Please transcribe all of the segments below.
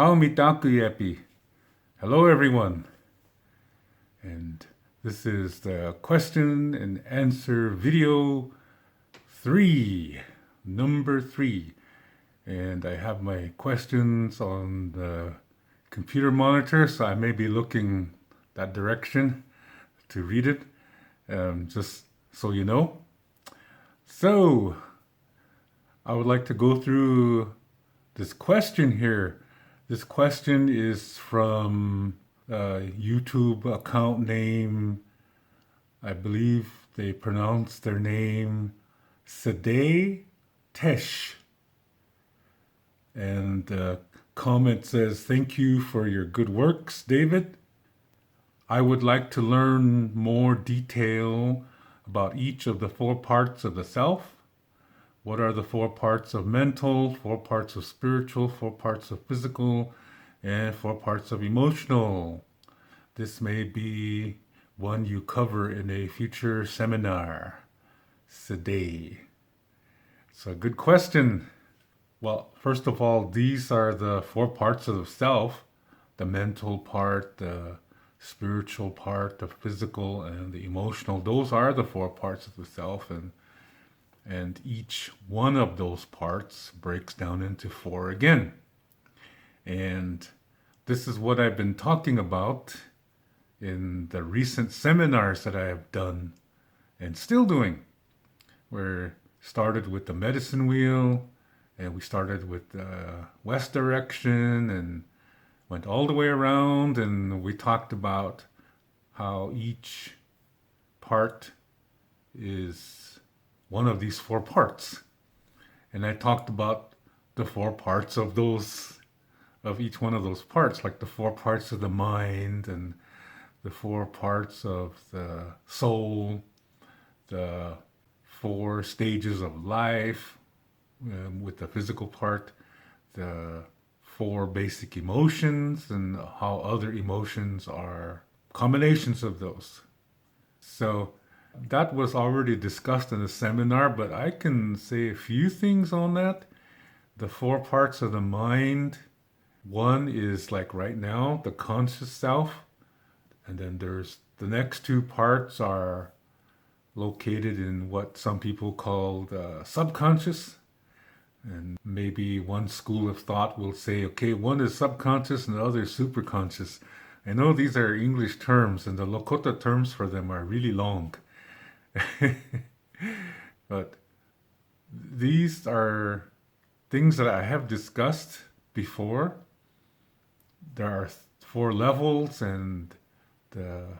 How Mitakuyepi. Hello, everyone. And this is the question and answer video 3, number 3. And I have my questions on the computer monitor, so I may be looking that direction to read it, just so you know. So, I would like to go through this question here. This question is from a YouTube account name. I believe they pronounce their name Sadeh Tesh. And the comment says, "Thank you for your good works, David. I would like to learn more detail about each of the 4 parts of the self. What are the 4 parts of mental, 4 parts of spiritual, 4 parts of physical, and 4 parts of emotional? This may be one you cover in a future seminar." Sadeh. So, good question. Well, first of all, these are the 4 parts of the self: the mental part, the spiritual part, the physical, and the emotional. Those are the 4 parts of the self, and each one of those parts breaks down into 4 again. And this is what I've been talking about in the recent seminars that I have done and still doing. We started with the medicine wheel, and we started with the west direction and went all the way around, and we talked about how each part is one of these 4 parts. And I talked about the 4 parts of each one of those parts, like the 4 parts of the mind and the 4 parts of the soul, the 4 stages of life, with the physical part, the 4 basic emotions, and how other emotions are combinations of those. So that was already discussed in the seminar, but I can say a few things on that. The 4 parts of the mind, one is like right now, the conscious self. And then there's the next 2 parts are located in what some people call the subconscious. And maybe one school of thought will say, okay, one is subconscious and the other is superconscious. I know these are English terms, and the Lakota terms for them are really long. But these are things that I have discussed before. There are 4 levels, and the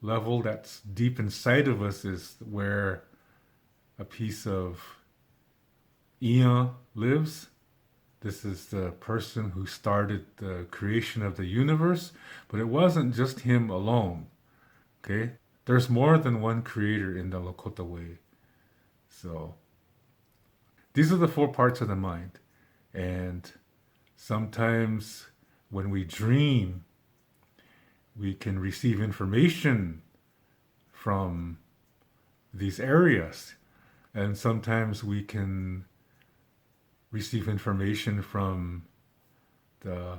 level that's deep inside of us is where a piece of Ea lives. This is the person who started the creation of the universe, but it wasn't just him alone. Okay? There's more than one creator in the Lakota way. So, these are the 4 parts of the mind. And sometimes when we dream, we can receive information from these areas. And sometimes we can receive information from the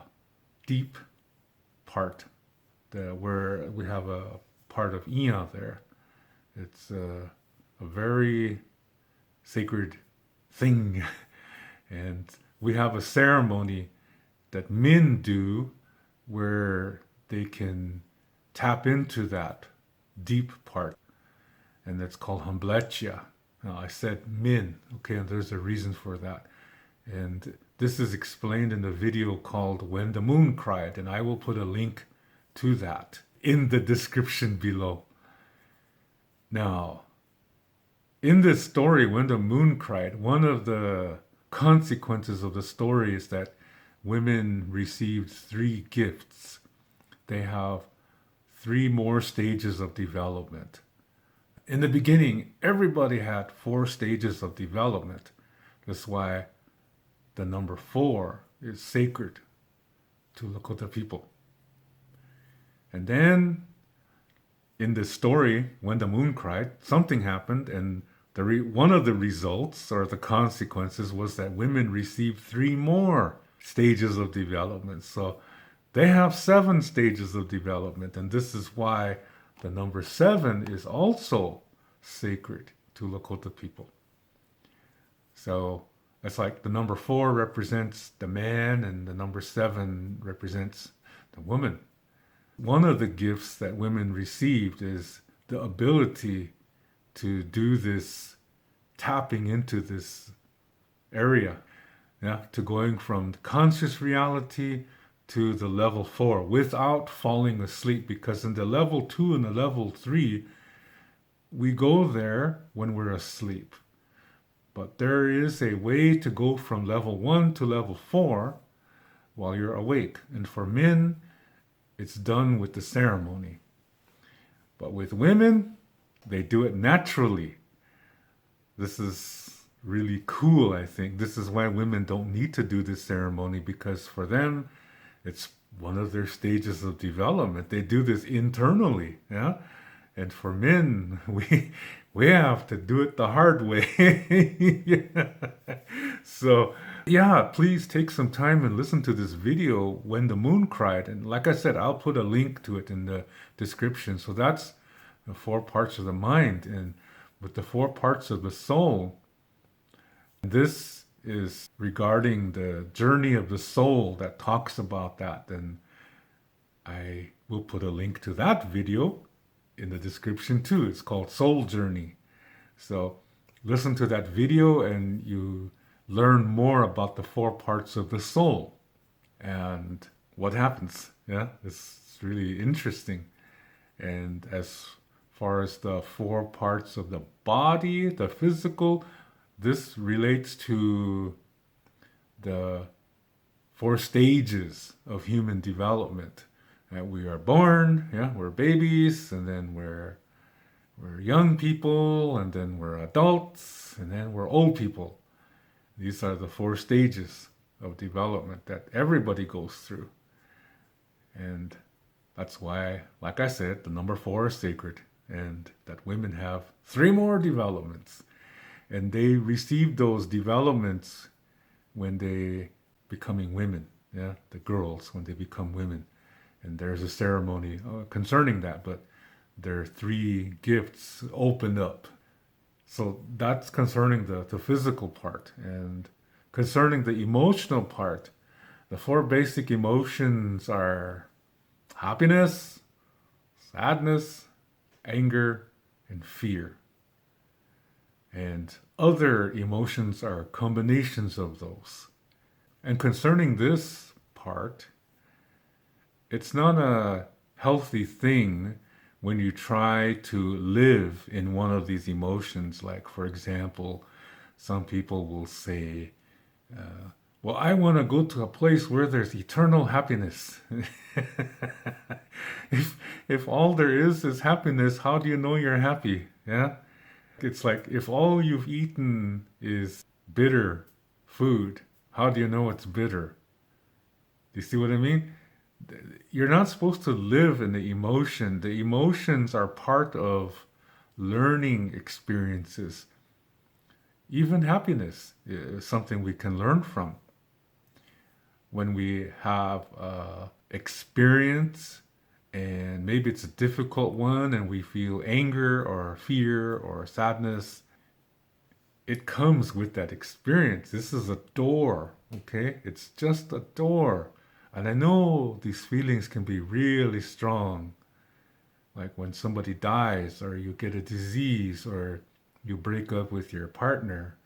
deep part, where we have a part of Ea there. It's a very sacred thing. And we have a ceremony that men do where they can tap into that deep part. And that's called Hambletia. Now, I said men, okay, and there's a reason for that. And this is explained in the video called When the Moon Cried, and I will put a link to that in the description below. Now, in this story, When the Moon Cried, one of the consequences of the story is that women received 3 gifts. They have 3 more stages of development. In the beginning, everybody had 4 stages of development. That's why the number 4 is sacred to Lakota people. And then, in this story, When the Moon Cried, something happened, and one of the results or the consequences was that women received 3 more stages of development. So they have 7 stages of development, and this is why the number 7 is also sacred to Lakota people. So it's like the number 4 represents the man, and the number 7 represents the woman. One of the gifts that women received is the ability to do this, tapping into this area, to going from conscious reality to the level 4 without falling asleep. Because in the level 2 and the level 3, we go there when we're asleep. But there is a way to go from level 1 to level 4 while you're awake. And for men, it's done with the ceremony. But with women, they do it naturally. This is really cool, I think. This is why women don't need to do this ceremony, because for them, it's one of their stages of development. They do this internally, yeah? And for men, we have to do it the hard way. Yeah. So, yeah, please take some time and listen to this video, When the Moon Cried. And like I said, I'll put a link to it in the description. So that's the 4 parts of the mind. And with the 4 parts of the soul, this is regarding the journey of the soul that talks about that. And I will put a link to that video in the description too. It's called Soul Journey. So listen to that video and you learn more about the 4 parts of the soul and what happens. Yeah, it's really interesting. And as far as the 4 parts of the body, the physical, this relates to the 4 stages of human development. We are born, we're babies, and then we're young people, and then we're adults, and then we're old people. These are the 4 stages of development that everybody goes through. And that's why, like I said, the number 4 is sacred, and that women have 3 more developments. And they receive those developments when they becoming women, the girls, when they become women. And there's a ceremony concerning that, but there are 3 gifts opened up. So that's concerning the physical part. And concerning the emotional part, the 4 basic emotions are happiness, sadness, anger, and fear. And other emotions are combinations of those. And concerning this part, it's not a healthy thing when you try to live in one of these emotions. Like, for example, some people will say, well, I want to go to a place where there's eternal happiness. If all there is happiness, how do you know you're happy? Yeah? It's like if all you've eaten is bitter food, how do you know it's bitter? Do you see what I mean? You're not supposed to live in the emotion. The emotions are part of learning experiences. Even happiness is something we can learn from. When we have experience, and maybe it's a difficult one, and we feel anger or fear or sadness, it comes with that experience. This is a door, okay? It's just a door. And I know these feelings can be really strong. Like when somebody dies, or you get a disease, or you break up with your partner,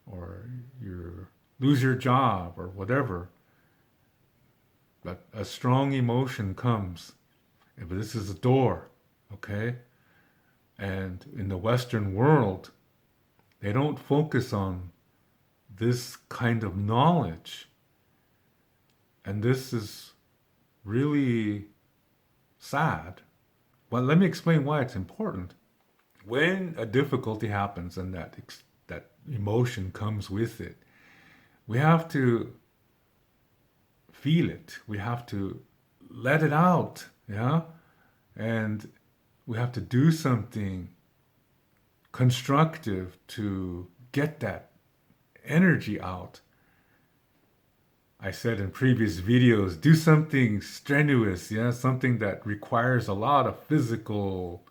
or you lose your job, or whatever. But a strong emotion comes. But this is a door, okay? And in the Western world, they don't focus on this kind of knowledge. And this is really sad. Well, let me explain why it's important. When a difficulty happens and that emotion comes with it, we have to feel it. We have to let it out, And we have to do something constructive to get that energy out. I said in previous videos, do something strenuous, yeah, something that requires a lot of physical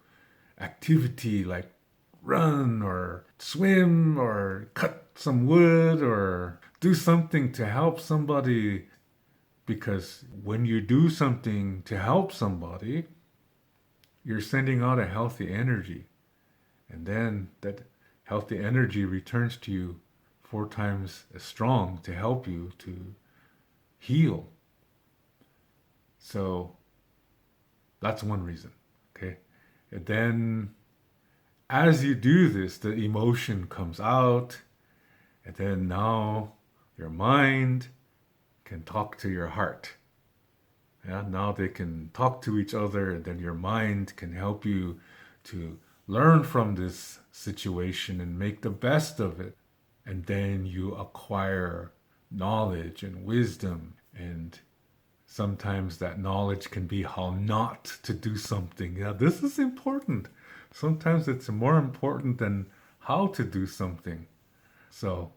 activity like run or swim or cut some wood or do something to help somebody, because when you do something to help somebody, you're sending out a healthy energy, and then that healthy energy returns to you 4 times as strong to help you to heal. So that's one reason. Okay. And then as you do this, the emotion comes out, and then now your mind can talk to your heart. Yeah, now they can talk to each other, and then your mind can help you to learn from this situation and make the best of it. And then you acquire knowledge and wisdom, and sometimes that knowledge can be how not to do something. Yeah, this is important. Sometimes it's more important than how to do something. So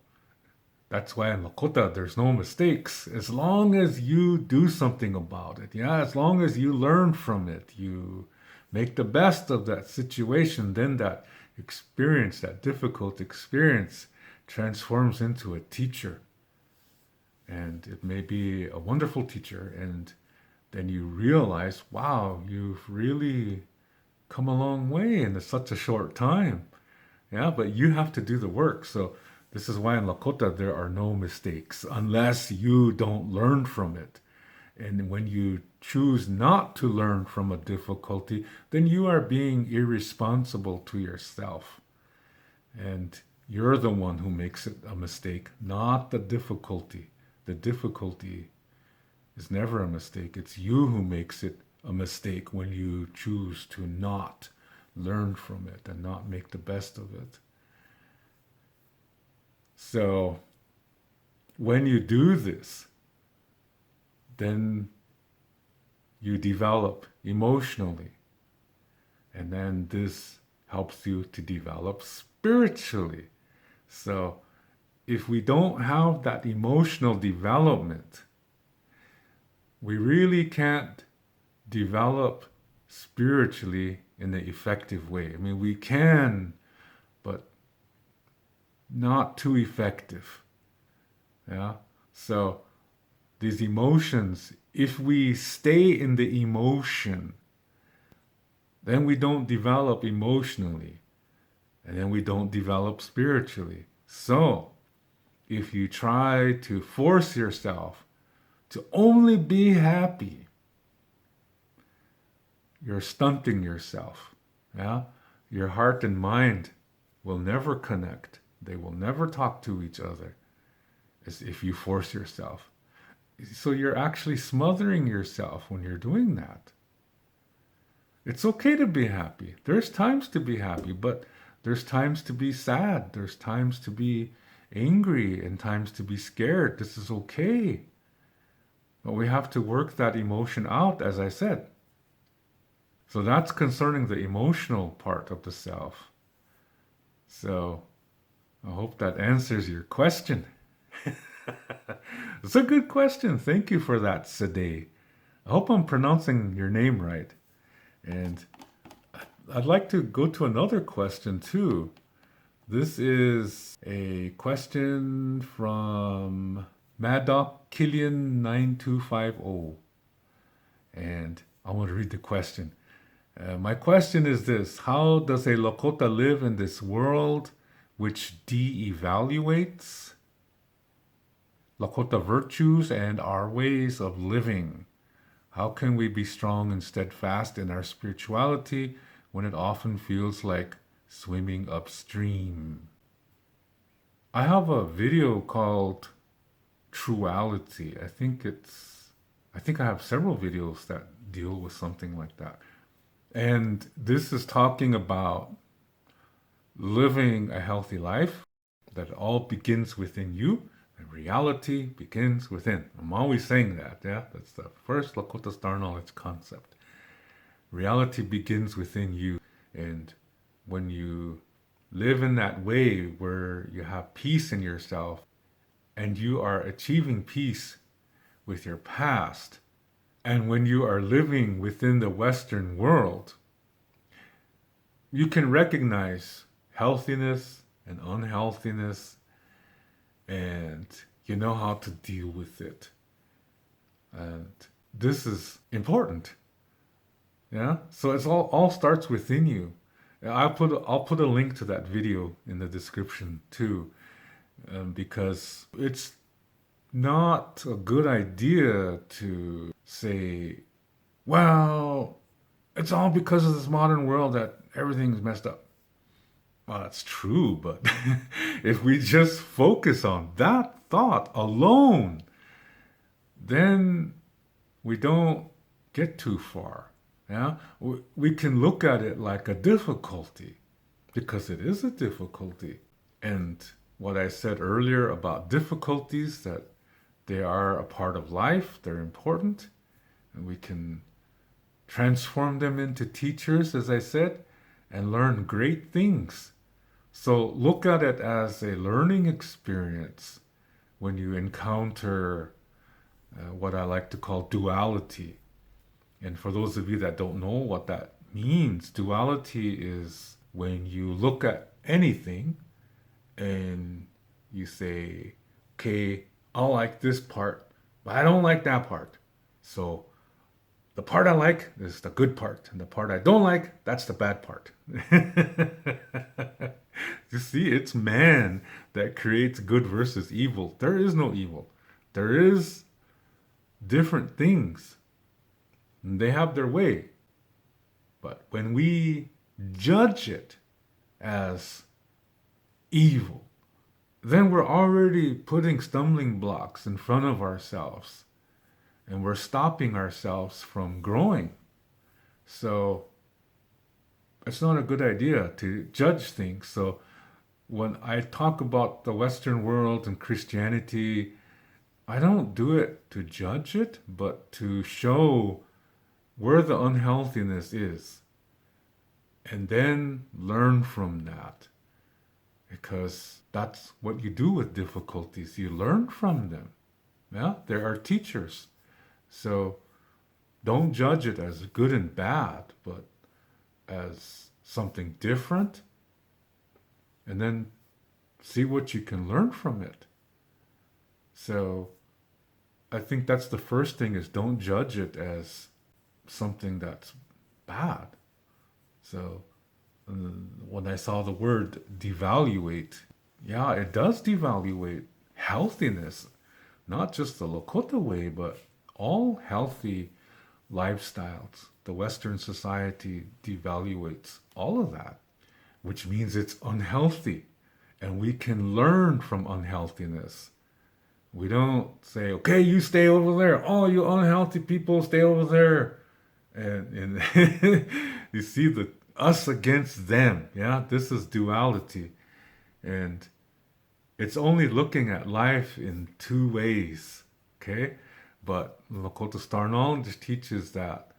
that's why in Lakota there's no mistakes. As long as you do something about it, yeah, as long as you learn from it, you make the best of that situation, then that experience, that difficult experience, transforms into a teacher. And it may be a wonderful teacher, and then you realize, wow, you've really come a long way in such a short time. Yeah, but you have to do the work. So this is why in Lakota there are no mistakes unless you don't learn from it. And when you choose not to learn from a difficulty, then you are being irresponsible to yourself. And you're the one who makes it a mistake, not the difficulty. The difficulty is never a mistake. It's you who makes it a mistake when you choose to not learn from it and not make the best of it. So when you do this, then you develop emotionally. And then this helps you to develop spiritually. So if we don't have that emotional development, we really can't develop spiritually in an effective way. I mean, we can, but not too effective. Yeah. So these emotions, if we stay in the emotion, then we don't develop emotionally, and then we don't develop spiritually. So if you try to force yourself to only be happy, you're stunting yourself. Yeah? Your heart and mind will never connect. They will never talk to each other as if you force yourself. So you're actually smothering yourself when you're doing that. It's okay to be happy. There's times to be happy, but there's times to be sad. There's times to be angry and times to be scared. This is okay. But we have to work that emotion out, as I said. So that's concerning the emotional part of the self. So I hope that answers your question. It's a good question. Thank you for that, Sade. I hope I'm pronouncing your name right. And I'd like to go to another question too. This is a question from Maddock Killian 9250. And I want to read the question. My question is this: how does a Lakota live in this world which de-evaluates Lakota virtues and our ways of living? How can we be strong and steadfast in our spirituality when it often feels like swimming upstream? I have a video called Duality. I think I have several videos that deal with something like that. And this is talking about living a healthy life, that it all begins within you, and reality begins within. I'm always saying that, yeah? That's the first Lakota Star Knowledge concept. Reality begins within you. And when you live in that way where you have peace in yourself and you are achieving peace with your past. And when you are living within the Western world, you can recognize healthiness and unhealthiness, and you know how to deal with it. And this is important. Yeah. So it's all starts within you. I'll put a link to that video in the description too, because it's not a good idea to say, well, it's all because of this modern world that everything's messed up. Well, that's true, but if we just focus on that thought alone, then we don't get too far. Yeah, we can look at it like a difficulty, because it is a difficulty. And what I said earlier about difficulties, that they are a part of life, they're important, and we can transform them into teachers, as I said, and learn great things. So look at it as a learning experience when you encounter what I like to call duality. And for those of you that don't know what that means, duality is when you look at anything and you say, okay, I like this part, but I don't like that part. So the part I like is the good part, and the part I don't like, that's the bad part. You see, it's man that creates good versus evil. There is no evil. There is different things. And they have their way. But when we judge it as evil, then we're already putting stumbling blocks in front of ourselves. And we're stopping ourselves from growing. So it's not a good idea to judge things. So when I talk about the Western world and Christianity, I don't do it to judge it, but to show where the unhealthiness is, and then learn from that. Because that's what you do with difficulties. You learn from them. Yeah, there are teachers. So don't judge it as good and bad, but as something different, and then see what you can learn from it. So I think that's the first thing, is don't judge it as something that's bad. So when I saw the word devaluate, yeah, it does devaluate healthiness, not just the Lakota way, but all healthy lifestyles. The Western society devaluates all of that, which means it's unhealthy. And we can learn from unhealthiness. We don't say, okay, you stay over there. Oh, you unhealthy people, stay over there. And you see the us against them. Yeah, this is duality. And it's only looking at life in two ways. Okay? But Lakota Star Knowledge teaches that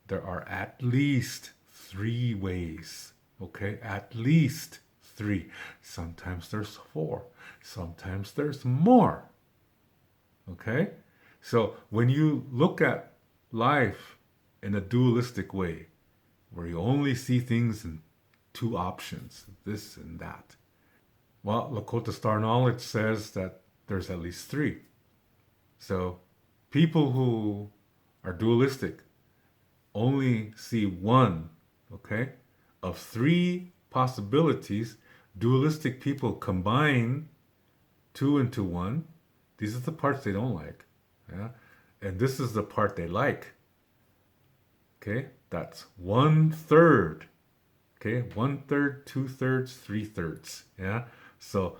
there are at least three ways. Okay? At least three. Sometimes there's four. Sometimes there's more. Okay? So when you look at life in a dualistic way, where you only see things in two options, this and that, well, Lakota Star Knowledge says that there's at least three. So people who are dualistic only see one, okay, of three possibilities. Dualistic people combine two into one. These are the parts they don't like. Yeah? And this is the part they like. Okay? That's 1/3. Okay? 1/3, 2/3, 3/3. Yeah? So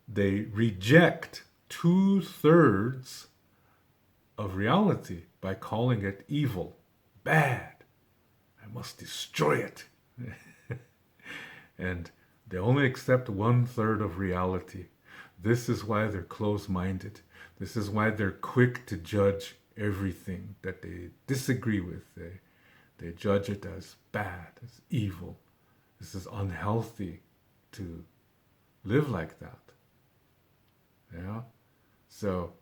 they reject 2/3 of reality by calling it evil, bad. I must destroy it. And they only accept 1/3 of reality. This is why they're closed-minded. This is why they're quick to judge everything that they disagree with. They judge it as bad, as evil. This is unhealthy to live like that. Yeah? So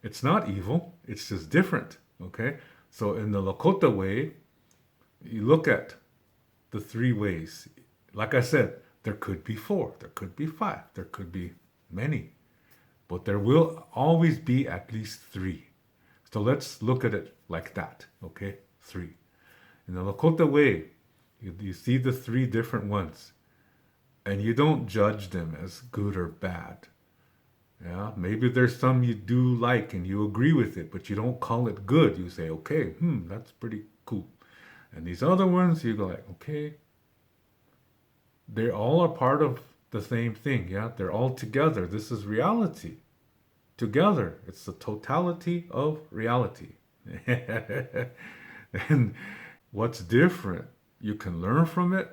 It's not evil, it's just different. Okay? So in the Lakota way, you look at the three ways. Like I said, there could be four, there could be five, there could be many, but there will always be at least three. So let's look at it like that, okay? Three. In the Lakota way, you see the three different ones, and you don't judge them as good or bad. Yeah, maybe there's some you do like and you agree with it, but you don't call it good. You say, okay, that's pretty cool. And these other ones, you go like, okay, they all are part of the same thing. Yeah, they're all together. This is reality. Together, it's the totality of reality. And what's different, you can learn from it,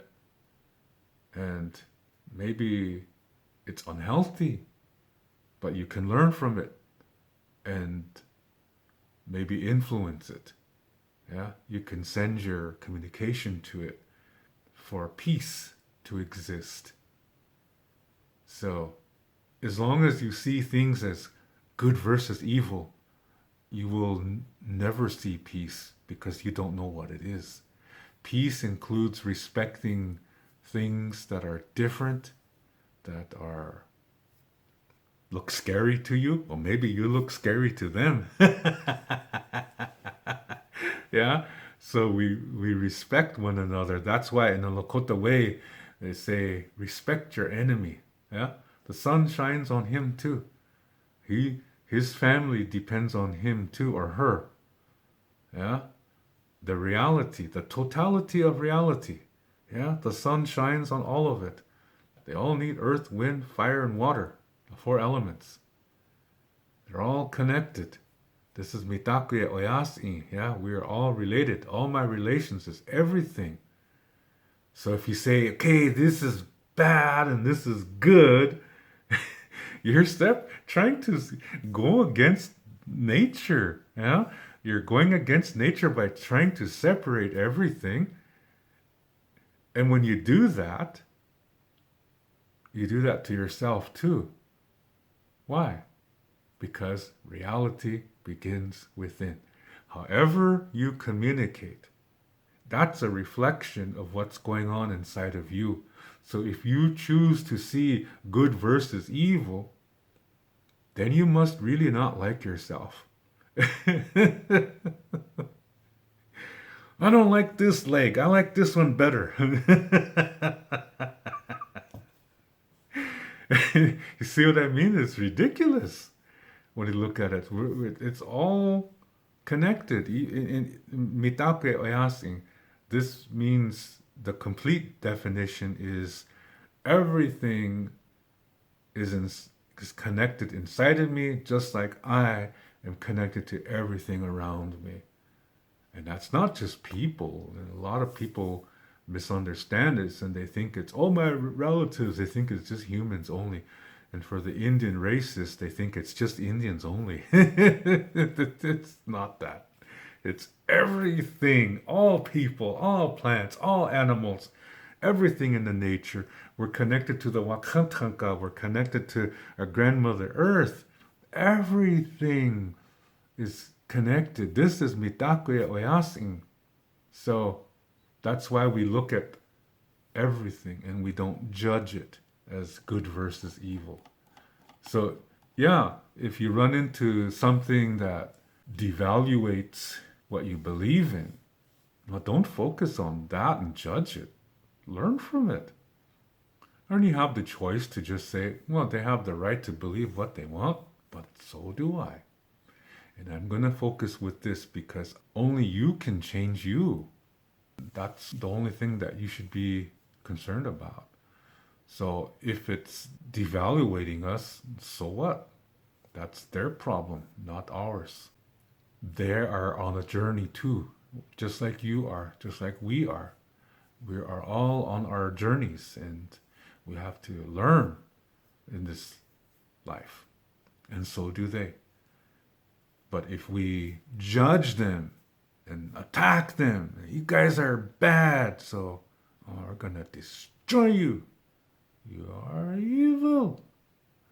and maybe it's unhealthy, but you can learn from it and maybe influence it. Yeah, you can send your communication to it for peace to exist. So, as long as you see things as good versus evil, you will never see peace because you don't know what it is. Peace includes respecting things that are different, that are look scary to you, or maybe you look scary to them. Yeah, so we respect one another. That's why in the Lakota way they say respect your enemy. Yeah, the sun shines on him too. His family depends on him too, or her. Yeah, the reality, the totality of reality. Yeah, the sun shines on all of it. They all need earth, wind, fire, and water, the four elements. They're all connected. This is Mitakuyepi. Yeah, we are all related. All my relations is everything. So if you say, okay, this is bad and this is good, you're trying to go against nature. Yeah, you're going against nature by trying to separate everything. And when you do that to yourself too. Why? Because reality begins within. However you communicate, that's a reflection of what's going on inside of you. So if you choose to see good versus evil, then you must really not like yourself. I don't like this leg. I like this one better. You see what I mean? It's ridiculous when you look at it. It's all connected. In Mitakuyepi, this means the complete definition is everything is connected inside of me, just like I am connected to everything around me. And that's not just people. And a lot of people misunderstand this and they think it's all my relatives. They think it's just humans only. And for the Indian racists, they think it's just Indians only. It's not that. It's everything, all people, all plants, all animals, everything in the nature. We're connected to the Wakantanka. We're connected to our grandmother Earth. Everything is connected. This is Mitakuyepi. So that's why we look at everything and we don't judge it as good versus evil. So yeah, if you run into something that devaluates what you believe in, well, don't focus on that and judge it. Learn from it. And you have the choice to just say, well, they have the right to believe what they want, but so do I. And I'm going to focus with this because only you can change you. That's the only thing that you should be concerned about. So if it's devaluating us, so what? That's their problem, not ours. They are on a journey too, just like you are, just like we are. We are all on our journeys and we have to learn in this life. And so do they. But if we judge them and attack them, you guys are bad, so we're going to destroy you. You are evil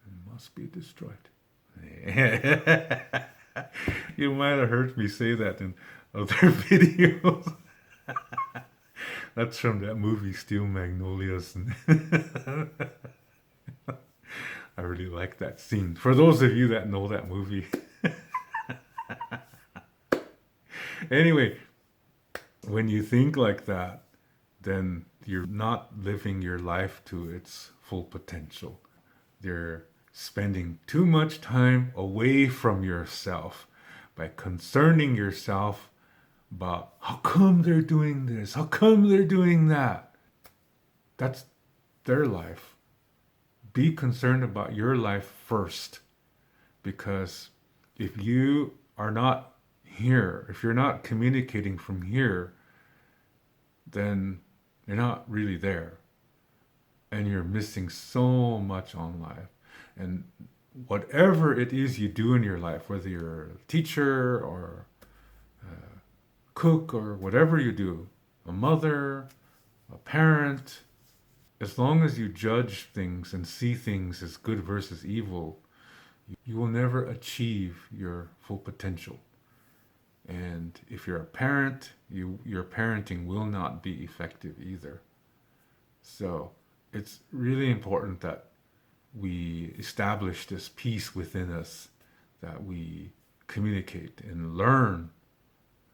and must be destroyed. You might have heard me say that in other videos. That's from that movie Steel Magnolias. I really like that scene. For those of you that know that movie. Anyway, when you think like that, then you're not living your life to its full potential. You're spending too much time away from yourself by concerning yourself about how come they're doing this, how come they're doing that. That's their life. Be concerned about your life first, because if you are not here, if you're not communicating from here, then you're not really there. And you're missing so much on life. And whatever it is you do in your life, whether you're a teacher or a cook or whatever you do, a mother, a parent, as long as you judge things and see things as good versus evil, you will never achieve your full potential. And if you're a parent, your parenting will not be effective either. So it's really important that we establish this peace within us, that we communicate and learn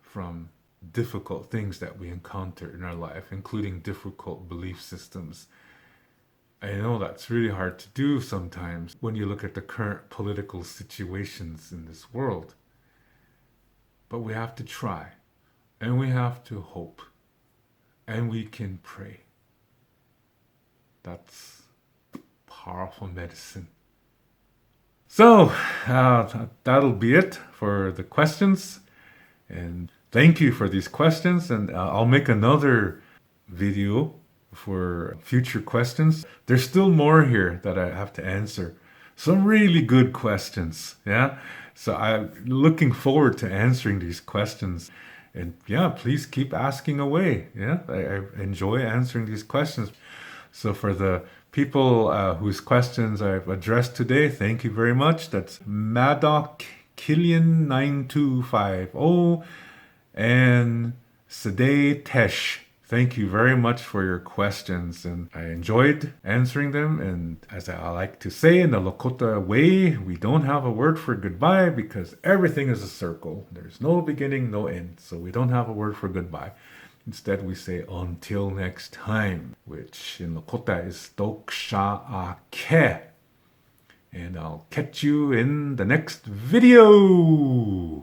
from difficult things that we encounter in our life, including difficult belief systems. I know that's really hard to do sometimes when you look at the current political situations in this world. But we have to try, and we have to hope, and we can pray. That's powerful medicine. So, that'll be it for the questions. And thank you for these questions. And I'll make another video for future questions. There's still more here that I have to answer. Some really good questions. Yeah. So I'm looking forward to answering these questions. And yeah, please keep asking away. Yeah. I enjoy answering these questions. So for the people whose questions I've addressed today, thank you very much. That's Maddock Killian 9250 and Sadeh Tesh. Thank you very much for your questions, and I enjoyed answering them. And as I like to say in the Lakota way, we don't have a word for goodbye because everything is a circle. There's no beginning, no end. So we don't have a word for goodbye. Instead, we say until next time, which in Lakota is Doksha Ake. And I'll catch you in the next video.